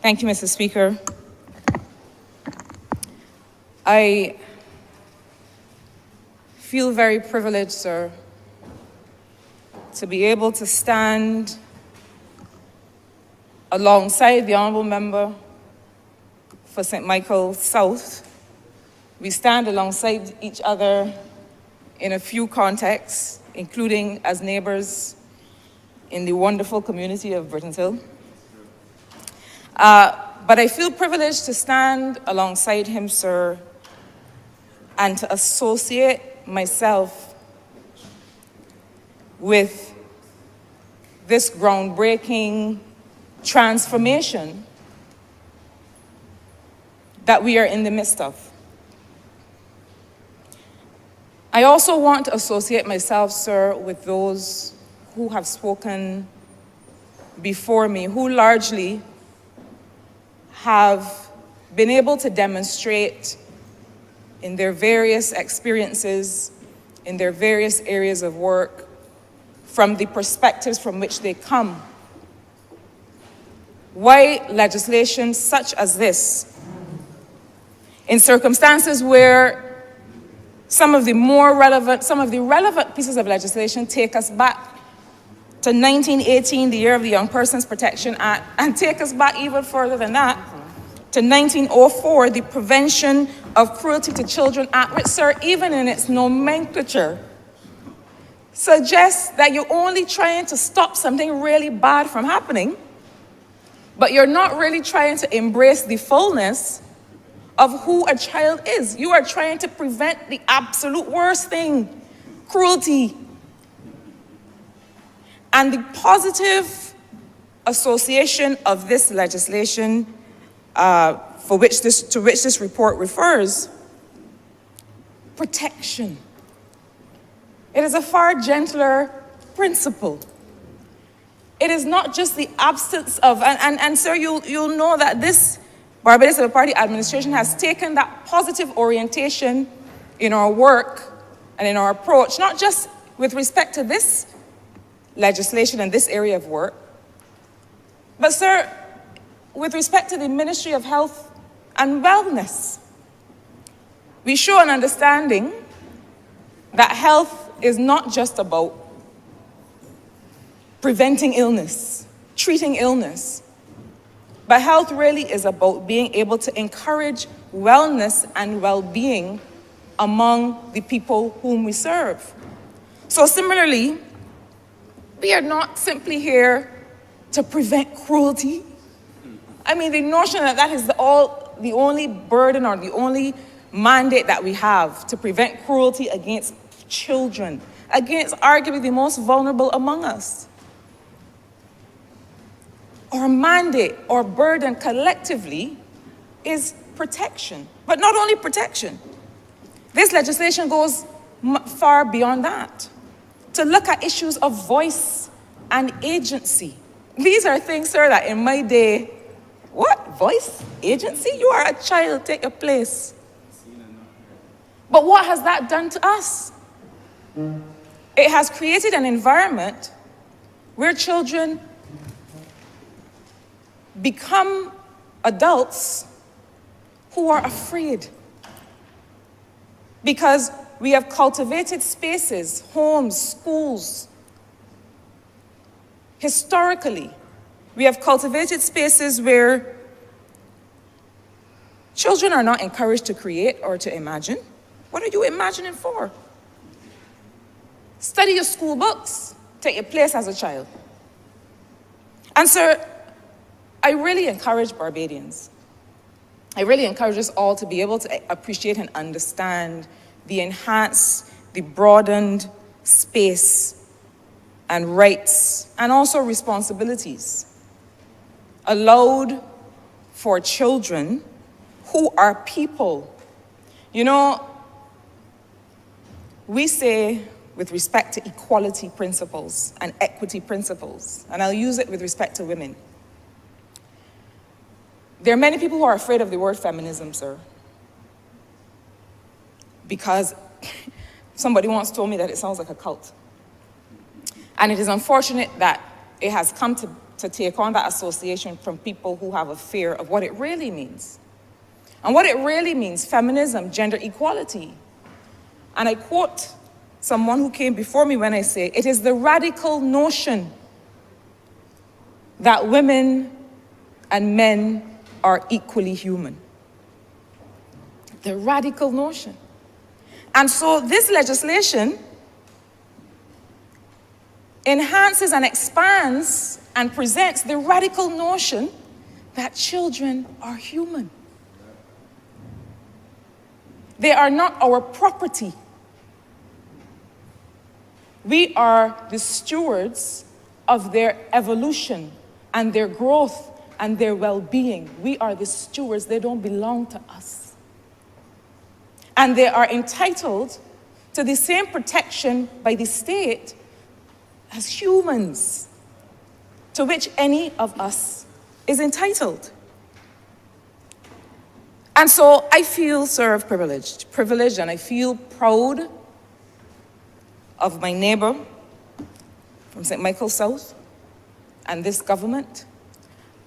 Thank you, Mr. Speaker. I feel very privileged, sir, to be able to stand alongside the Honourable Member for St. Michael South. We stand alongside each other in a few contexts, including as neighbours in the wonderful community of Britons Hill. But I feel privileged to stand alongside him, sir, and to associate myself with this groundbreaking transformation that we are in the midst of. I also want to associate myself, sir, with those who have spoken before me, who largely have been able to demonstrate in their various experiences, in their various areas of work, from the perspectives from which they come, why legislation such as this, in circumstances where some of the relevant pieces of legislation take us back to 1918, the year of the Young Persons Protection Act, and take us back even further than that, to 1904, the Prevention of Cruelty to Children Act, which, sir, even in its nomenclature, suggests that you're only trying to stop something really bad from happening, but you're not really trying to embrace the fullness of who a child is. You are trying to prevent the absolute worst thing, cruelty. And the positive association of this legislation to which this report refers, protection. It is a far gentler principle. It is not just the absence of, and sir, you'll know that this Barbados Labour Party administration has taken that positive orientation in our work and in our approach, not just with respect to this legislation and this area of work, but sir, with respect to the Ministry of Health and Wellness. We show an understanding that health is not just about preventing illness, treating illness, but health really is about being able to encourage wellness and well-being among the people whom we serve. So similarly, we are not simply here to prevent cruelty. I mean, the notion that that is the only burden or the only mandate that we have to prevent cruelty against children, against arguably the most vulnerable among us. Our mandate or burden collectively is protection, but not only protection. This legislation goes far beyond that, to look at issues of voice and agency. These are things, sir, that in my day, what? Voice? Agency? You are a child, take your place. But what has that done to us? It has created an environment where children become adults who are afraid. Because we have cultivated spaces, homes, schools. Historically, we have cultivated spaces where children are not encouraged to create or to imagine. What are you imagining for? Study your school books. Take your place as a child. And sir, I really encourage Barbadians. I really encourage us all to be able to appreciate and understand the enhanced, the broadened space and rights, and also responsibilities allowed for children who are people. You know, we say with respect to equality principles and equity principles, and I'll use it with respect to women. There are many people who are afraid of the word feminism, sir, because somebody once told me that it sounds like a cult. And it is unfortunate that it has come to take on that association from people who have a fear of what it really means. And what it really means, feminism, gender equality. And I quote someone who came before me when I say, it is the radical notion that women and men are equally human. The radical notion. And so this legislation enhances and expands and presents the radical notion that children are human. They are not our property. We are the stewards of their evolution and their growth and their well-being. We are the stewards. They don't belong to us. And they are entitled to the same protection by the state as humans, to which any of us is entitled. And so I feel, sir, privileged, and I feel proud of my neighbor from St. Michael South and this government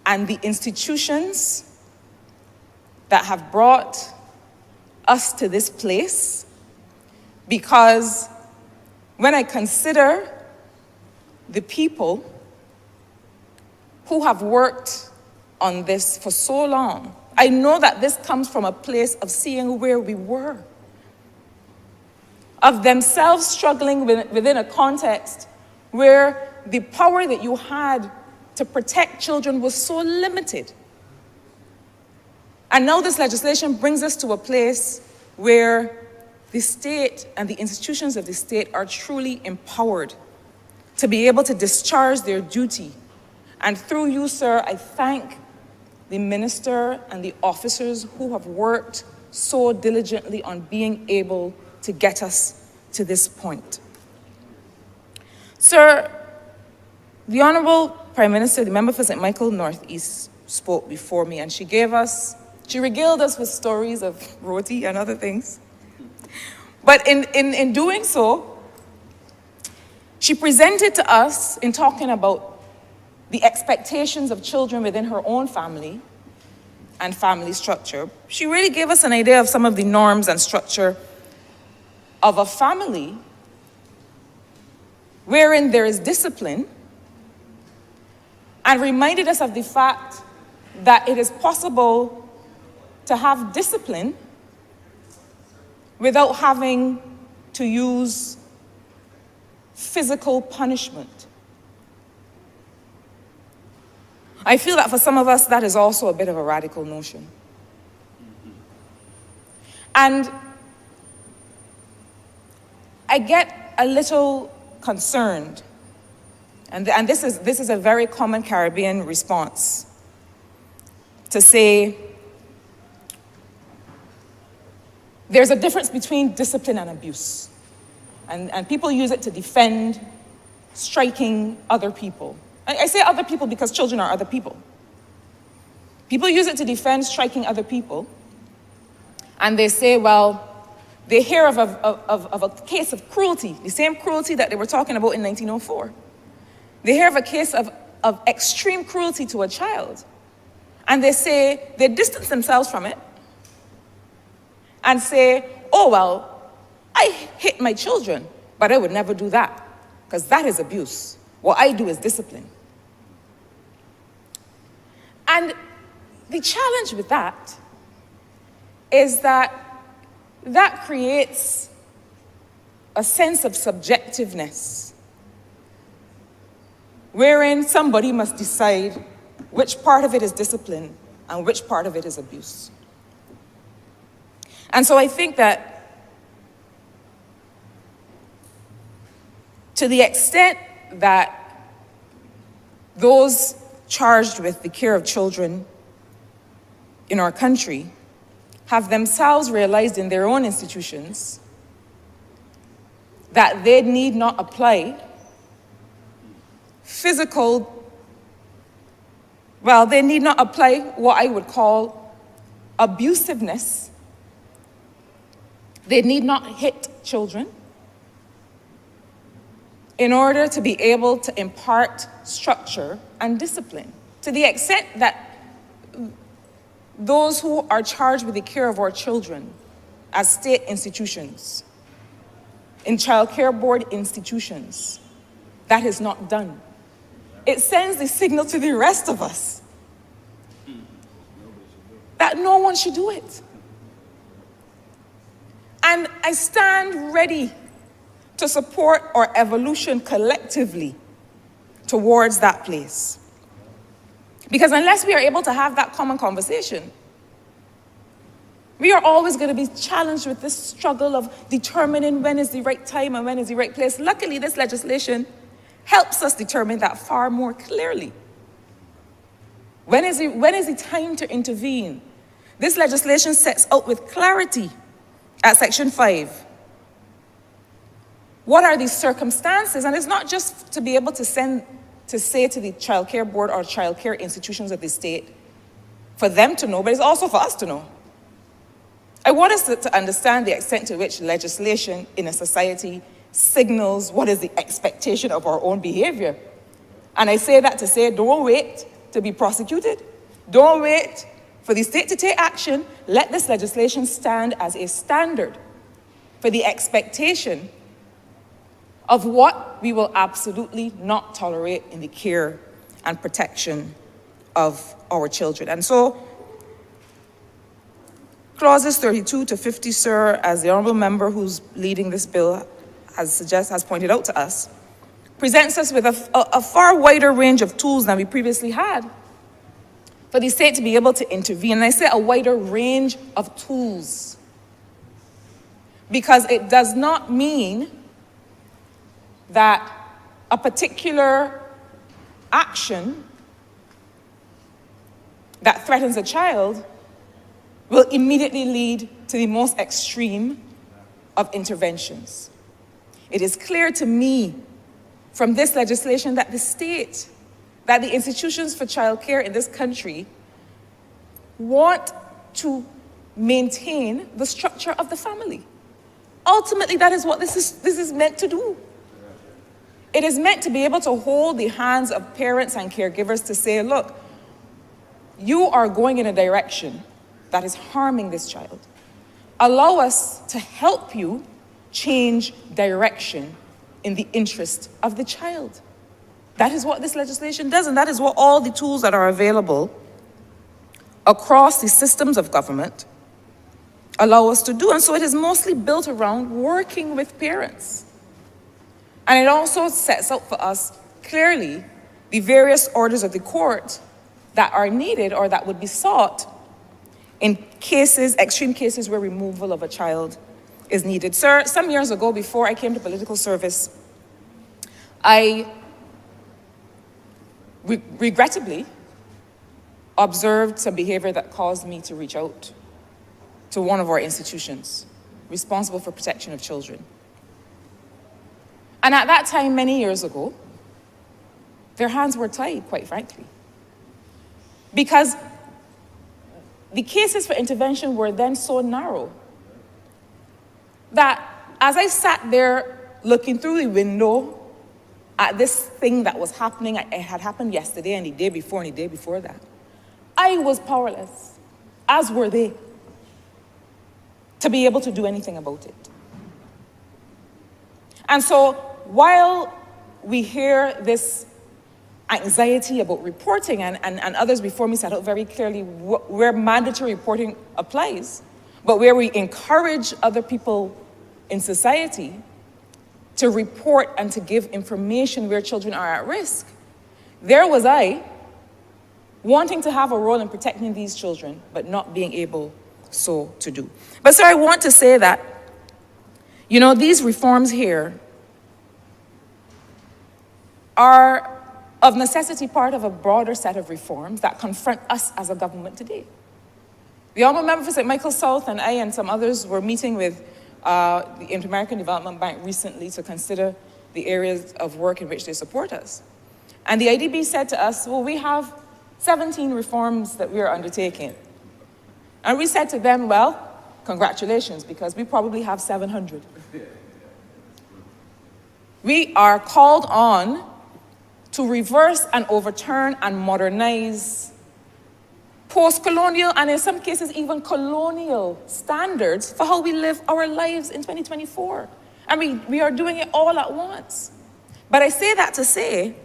and the institutions that have brought us to this place, because when I consider the people who have worked on this for so long, I know that this comes from a place of seeing where we were, of themselves struggling within a context where the power that you had to protect children was so limited. And now this legislation brings us to a place where the state and the institutions of the state are truly empowered to be able to discharge their duty. And through you, sir, I thank the minister and the officers who have worked so diligently on being able to get us to this point. Sir, the Honorable Prime Minister, the member for St. Michael Northeast, spoke before me, and she regaled us with stories of roti and other things. But in doing so, she presented to us, in talking about the expectations of children within her own family and family structure, she really gave us an idea of some of the norms and structure of a family wherein there is discipline, and reminded us of the fact that it is possible to have discipline without having to use physical punishment. I feel that for some of us, that is also a bit of a radical notion. And I get a little concerned, and this is a very common Caribbean response, to say there's a difference between discipline and abuse. And people use it to defend striking other people. I say other people because children are other people. People use it to defend striking other people. And they say, well, they hear of a case of cruelty, the same cruelty that they were talking about in 1904. They hear of a case of extreme cruelty to a child. And they say, they distance themselves from it and say, oh, well, I hit my children, but I would never do that, because that is abuse. What I do is discipline. And the challenge with that is that that creates a sense of subjectiveness, wherein somebody must decide which part of it is discipline and which part of it is abuse. And so I think that to the extent that those charged with the care of children in our country have themselves realized in their own institutions that they need not apply they need not apply what I would call abusiveness. They need not hit children. in order to be able to impart structure and discipline to the extent that those who are charged with the care of our children as state institutions, in child care board institutions, that is not done. It sends the signal to the rest of us that no one should do it. And I stand ready to support our evolution collectively towards that place. Because unless we are able to have that common conversation, we are always going to be challenged with this struggle of determining when is the right time and when is the right place. Luckily, this legislation helps us determine that far more clearly. When is the time to intervene? This legislation sets out with clarity at Section 5. What are these circumstances? And it's not just to be able to say to the child care board or child care institutions of the state for them to know, but it's also for us to know. I want us to understand the extent to which legislation in a society signals what is the expectation of our own behavior. And I say that to say, don't wait to be prosecuted. Don't wait for the state to take action. Let this legislation stand as a standard for the expectation of what we will absolutely not tolerate in the care and protection of our children. And so, clauses 32 to 50, sir, as the honourable member who's leading this bill has pointed out to us, presents us with a far wider range of tools than we previously had for the state to be able to intervene. And I say a wider range of tools because it does not mean that a particular action that threatens a child will immediately lead to the most extreme of interventions. It is clear to me from this legislation that the institutions for childcare in this country want to maintain the structure of the family. Ultimately, that is what this is meant to do. It is meant to be able to hold the hands of parents and caregivers to say, look, you are going in a direction that is harming this child. Allow us to help you change direction in the interest of the child. That is what this legislation does, and that is what all the tools that are available across the systems of government allow us to do. And so it is mostly built around working with parents. And it also sets out for us clearly the various orders of the court that are needed or that would be sought in cases, extreme cases where removal of a child is needed. Sir, some years ago, before I came to political service, I regrettably observed some behavior that caused me to reach out to one of our institutions responsible for protection of children. And at that time, many years ago, their hands were tied, quite frankly, because the cases for intervention were then so narrow that as I sat there looking through the window at this thing that was happening, it had happened yesterday and the day before and the day before that, I was powerless, as were they, to be able to do anything about it. And so while we hear this anxiety about reporting, and others before me set out very clearly where mandatory reporting applies, but where we encourage other people in society to report and to give information where children are at risk, there was I, wanting to have a role in protecting these children, but not being able so to do. But sir, I want to say that, these reforms here are of necessity part of a broader set of reforms that confront us as a government today. The honourable member for St. Michael South and I and some others were meeting with the Inter-American Development Bank recently to consider the areas of work in which they support us. And the IDB said to us, well, we have 17 reforms that we are undertaking. And we said to them, well, congratulations, because we probably have 700. We are called on to reverse and overturn and modernize post-colonial and in some cases even colonial standards for how we live our lives in 2024. And we are doing it all at once. But I say that to say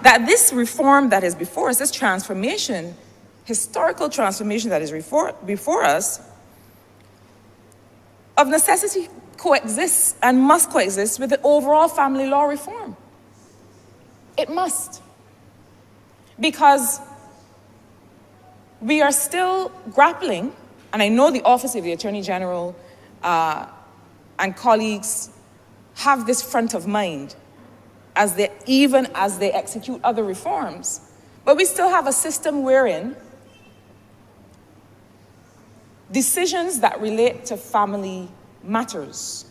that this reform that is before us, this transformation, historical transformation that is before us, of necessity coexists and must coexist with the overall family law reform. It must. Because we are still grappling, and I know the Office of the Attorney General and colleagues have this front of mind even as they execute other reforms. But we still have a system wherein decisions that relate to family matters,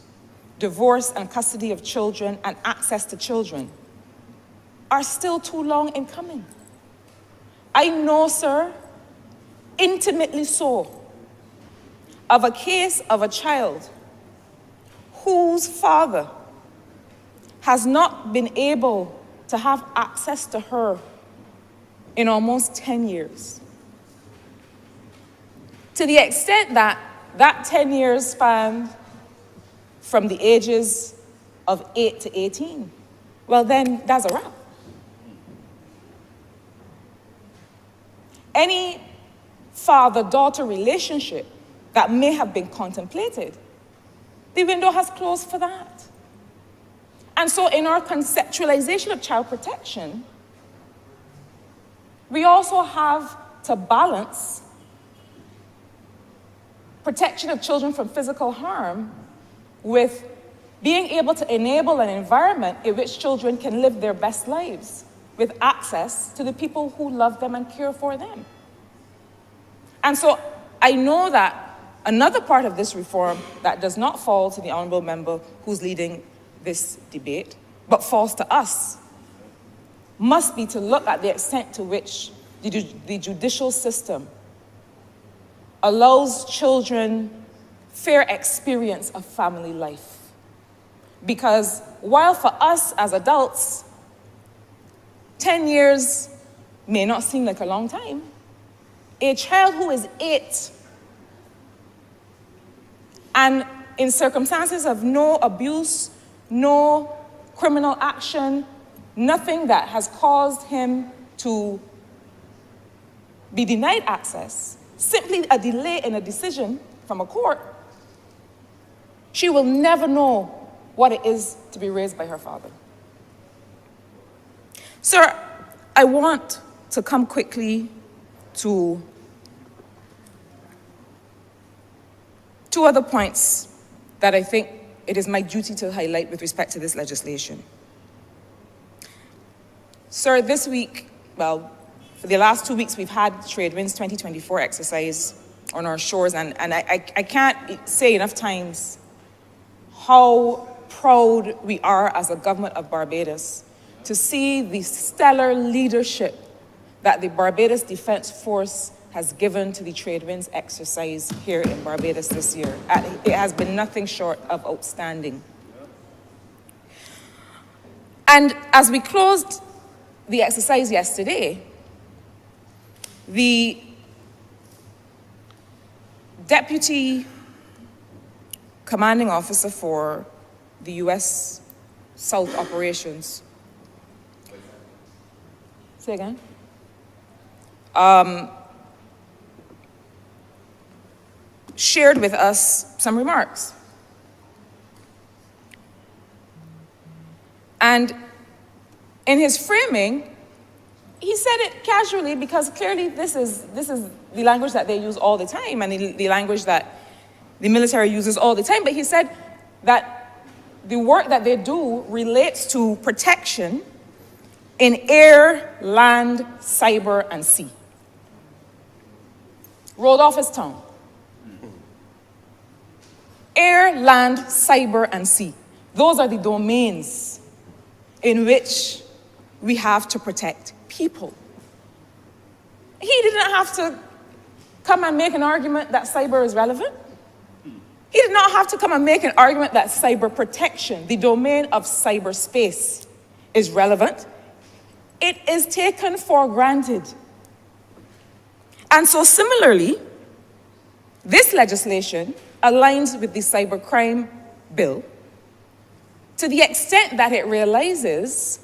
divorce and custody of children and access to children, are still too long in coming. I know, sir, intimately so, of a case of a child whose father has not been able to have access to her in almost 10 years. To the extent that that 10 years spanned from the ages of 8 to 18, well then, that's a wrap. Any father-daughter relationship that may have been contemplated, the window has closed for that. And so in our conceptualization of child protection, we also have to balance protection of children from physical harm with being able to enable an environment in which children can live their best lives with access to the people who love them and care for them. And so I know that another part of this reform that does not fall to the honorable member who's leading this debate, but falls to us, must be to look at the extent to which the judicial system allows children fair experience of family life. Because while for us as adults, 10 years may not seem like a long time, a child who is 8 and in circumstances of no abuse, no criminal action, nothing that has caused him to be denied access, simply a delay in a decision from a court, she will never know what it is to be raised by her father. Sir, I want to come quickly to two other points that I think it is my duty to highlight with respect to this legislation. Sir, this week, well, for the last 2 weeks, we've had TradeWinds 2024 exercise on our shores, and I can't say enough times how proud we are as a government of Barbados to see the stellar leadership that the Barbados Defense Force has given to the TradeWinds exercise here in Barbados this year. It has been nothing short of outstanding. And as we closed the exercise yesterday, the Deputy Commanding Officer for the U.S. South Operations, say again? Shared with us some remarks. And in his framing, he said it casually because clearly this is the language that they use all the time and the language that the military uses all the time. But he said that the work that they do relates to protection in air, land, cyber, and sea. Rolled off his tongue. Air, land, cyber, and sea. Those are the domains in which we have to protect people. He didn't have to come and make an argument that cyber is relevant. He did not have to come and make an argument that cyber protection, the domain of cyberspace, is relevant. It is taken for granted. And so similarly, this legislation aligns with the cybercrime bill to the extent that it realizes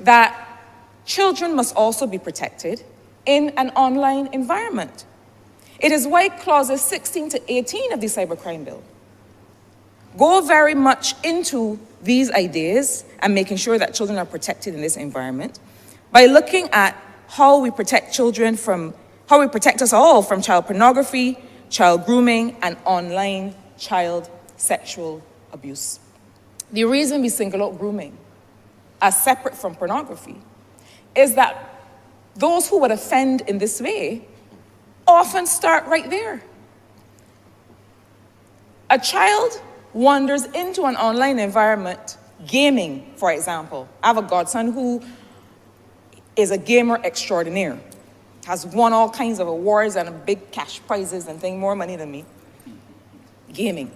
that children must also be protected in an online environment. It is why clauses 16 to 18 of the cybercrime bill go very much into these ideas and making sure that children are protected in this environment by looking at how we protect children from, how we protect us all from child pornography, child grooming, and online child sexual abuse. The reason we single out grooming as separate from pornography is that those who would offend in this way often start right there. A child wanders into an online environment, gaming, for example. I have a godson who is a gamer extraordinaire, has won all kinds of awards and big cash prizes and things, more money than me. Gaming.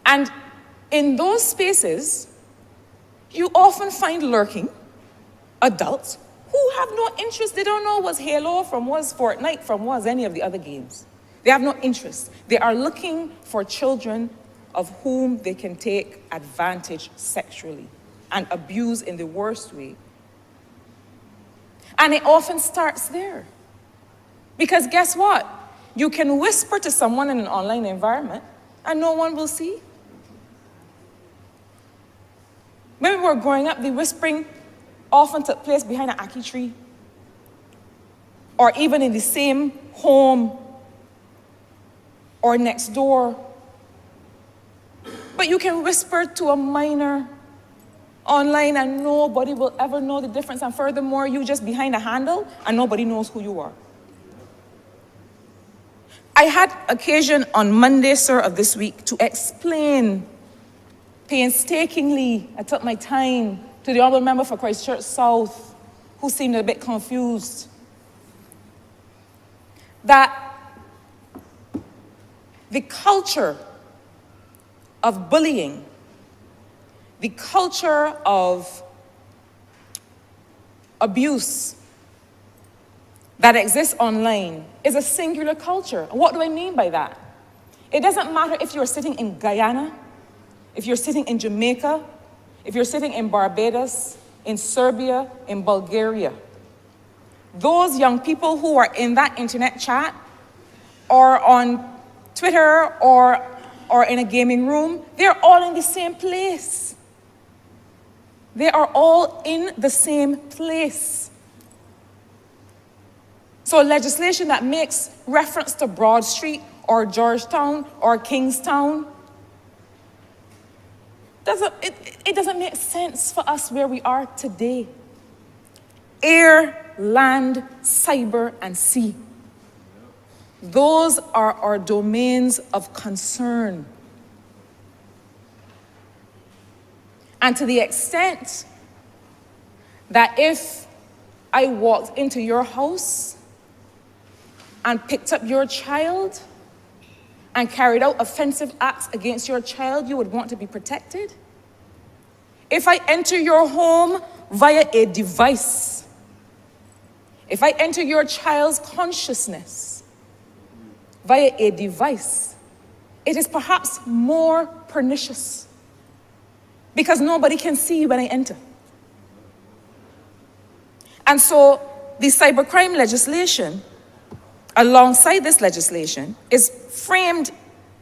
And in those spaces, you often find lurking adults who have no interest. They don't know what's Halo from, what's Fortnite from, what's any of the other games. They have no interest. They are looking for children of whom they can take advantage sexually and abuse in the worst way. And it often starts there. Because guess what? You can whisper to someone in an online environment and no one will see. When we were growing up, the whispering often took place behind an ackee tree or even in the same home or next door. But you can whisper to a minor online and nobody will ever know the difference. And furthermore, you just behind a handle and nobody knows who you are. I had occasion on Monday, sir, of this week to explain painstakingly, I took my time, to the honorable member for Christchurch South, who seemed a bit confused, that the culture of bullying, the culture of abuse that exists online is a singular culture. What do I mean by that? It doesn't matter if you're sitting in Guyana, if you're sitting in Jamaica, if you're sitting in Barbados, in Serbia, in Bulgaria. Those young people who are in that internet chat or on Twitter or in a gaming room, they're all in the same place. They are all in the same place. So legislation that makes reference to Broad Street or Georgetown or Kingstown, it doesn't make sense for us where we are today. Air, land, cyber, and sea. Those are our domains of concern. And to the extent that if I walked into your house and picked up your child and carried out offensive acts against your child, you would want to be protected. If I enter your home via a device, if I enter your child's consciousness via a device, it is perhaps more pernicious because nobody can see when I enter. And so the cybercrime legislation, alongside this legislation, is framed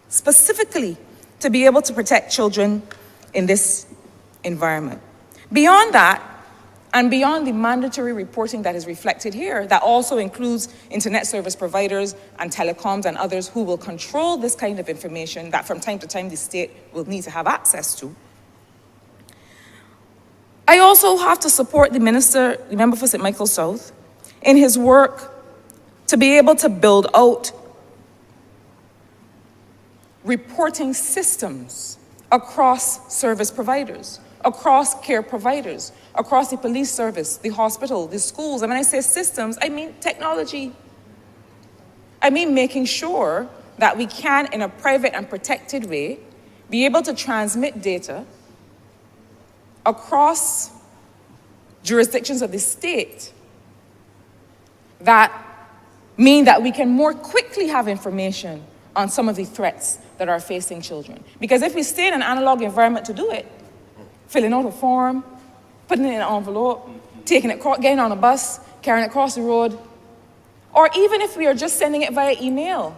specifically to be able to protect children in this environment. Beyond that, and beyond the mandatory reporting that is reflected here, that also includes internet service providers and telecoms and others who will control this kind of information that from time to time the state will need to have access to. I also have to support the minister, the member for St. Michael South, in his work to be able to build out reporting systems across service providers, across care providers, across the police service, the hospital, the schools. And when I say systems, I mean technology. I mean making sure that we can, in a private and protected way, be able to transmit data across jurisdictions of the state that mean that we can more quickly have information on some of the threats that are facing children. Because if we stay in an analog environment to do it, filling out a form, putting it in an envelope, taking it, getting on a bus, carrying it across the road, or even if we are just sending it via email,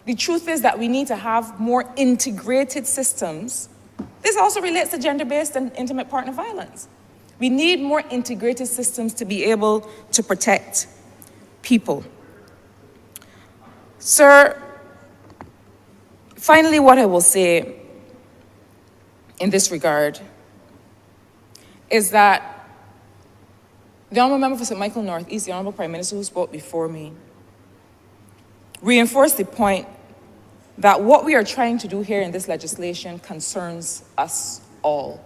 the truth is that we need to have more integrated systems. This also relates to gender-based and intimate partner violence. We need more integrated systems to be able to protect people. Sir, finally, what I will say in this regard is that the Honourable Member for St. Michael North East, the Honourable Prime Minister who spoke before me, reinforced the point that what we are trying to do here in this legislation concerns us all.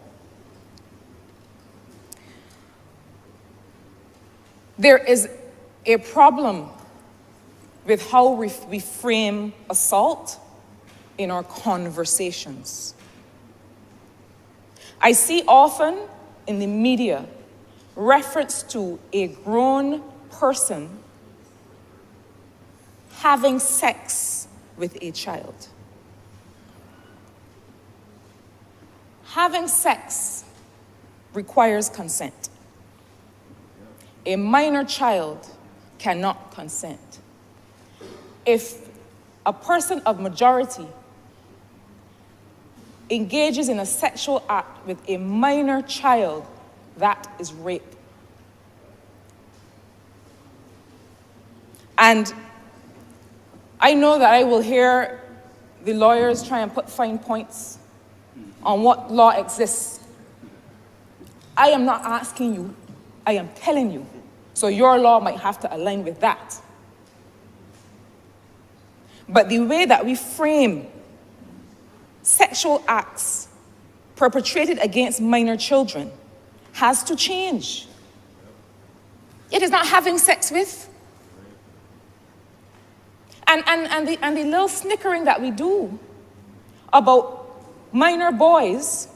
There is a problem with how we frame assault in our conversations. I see often in the media reference to a grown person having sex with a child. Having sex requires consent. A minor child cannot consent. If a person of majority engages in a sexual act with a minor child, that is rape. And I know that I will hear the lawyers try and put fine points on what law exists. I am not asking you, I am telling you. So your law might have to align with that. But the way that we frame sexual acts perpetrated against minor children has to change. It is not having sex with. And the little snickering that we do about minor boys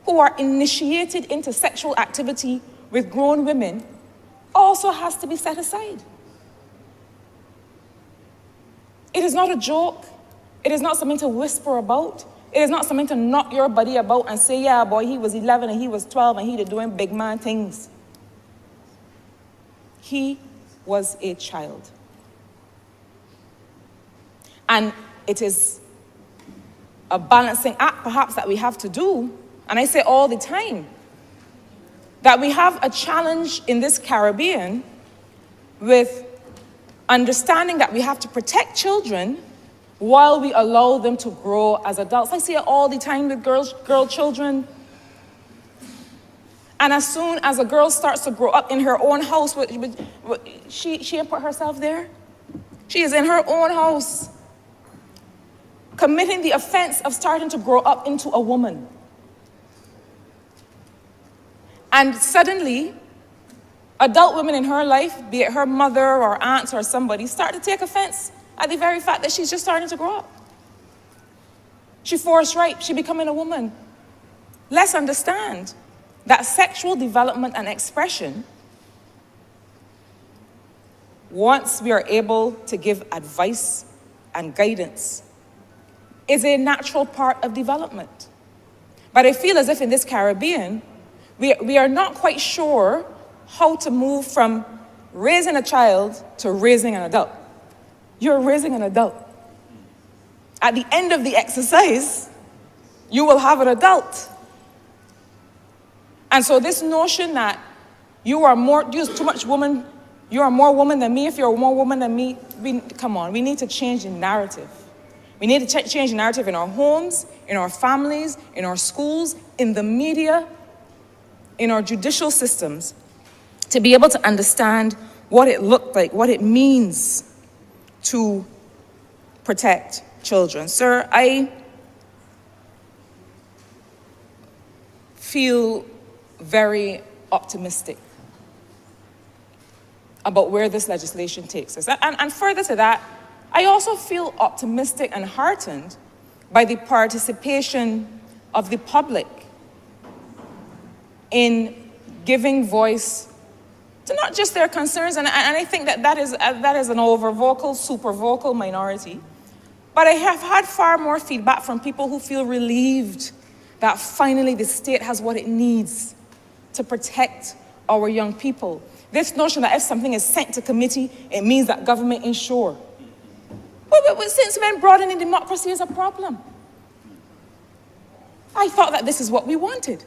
who are initiated into sexual activity with grown women also has to be set aside. It is not a joke. It is not something to whisper about. It is not something to knock your buddy about and say, yeah, boy, he was 11 and he was 12 and he did doing big man things. He was a child. And it is a balancing act, perhaps, that we have to do. And I say all the time that we have a challenge in this Caribbean with understanding that we have to protect children while we allow them to grow as adults. I see it all the time with girl children. And as soon as a girl starts to grow up in her own house, she didn't put herself there. She is in her own house, committing the offense of starting to grow up into a woman. And suddenly, adult women in her life, be it her mother or aunts or somebody, start to take offense at the very fact that she's just starting to grow up. She forced rape, she becoming a woman. Let's understand that sexual development and expression, once we are able to give advice and guidance, is a natural part of development. But I feel as if in this Caribbean, we are not quite sure how to move from raising a child to raising an adult. You're raising an adult. At the end of the exercise, you will have an adult. And so this notion that you are too much woman, you are more woman than me, if you're more woman than me, come on, we need to change the narrative. We need to change the narrative in our homes, in our families, in our schools, in the media, in our judicial systems, to be able to understand what it looked like, what it means to protect children. Sir, I feel very optimistic about where this legislation takes us. And further to that, I also feel optimistic and heartened by the participation of the public in giving voice to not just their concerns, and I think that is an over-vocal, super-vocal minority, but I have had far more feedback from people who feel relieved that finally the state has what it needs to protect our young people. This notion that if something is sent to committee, it means that government ain't sure. But since when broadening democracy is a problem? I thought that this is what we wanted.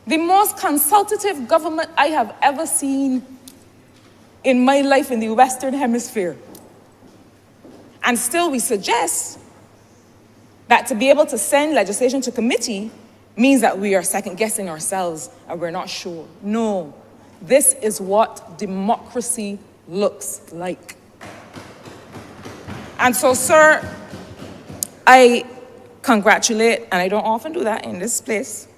The most consultative government I have ever seen in my life in the Western Hemisphere. And still we suggest that to be able to send legislation to committee means that we are second-guessing ourselves and we're not sure. No, this is what democracy looks like. And so, sir, I congratulate, and I don't often do that in this place,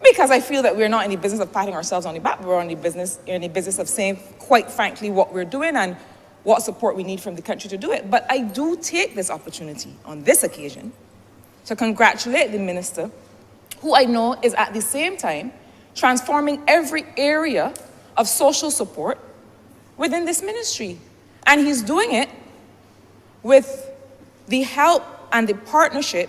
because I feel that we're not in the business of patting ourselves on the back, we're in the business of saying, quite frankly, what we're doing and what support we need from the country to do it. But I do take this opportunity on this occasion to congratulate the minister, who I know is at the same time transforming every area of social support within this ministry. And he's doing it with the help and the partnership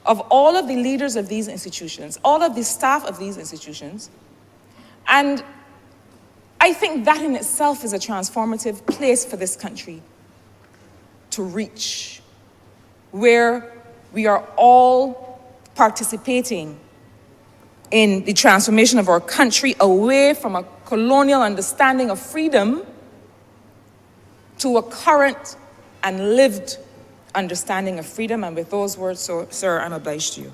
of all of the leaders of these institutions, all of the staff of these institutions. And I think that in itself is a transformative place for this country to reach, where we are all participating in the transformation of our country away from a colonial understanding of freedom to a current and lived understanding of freedom. And with those words, sir, I'm obliged to you.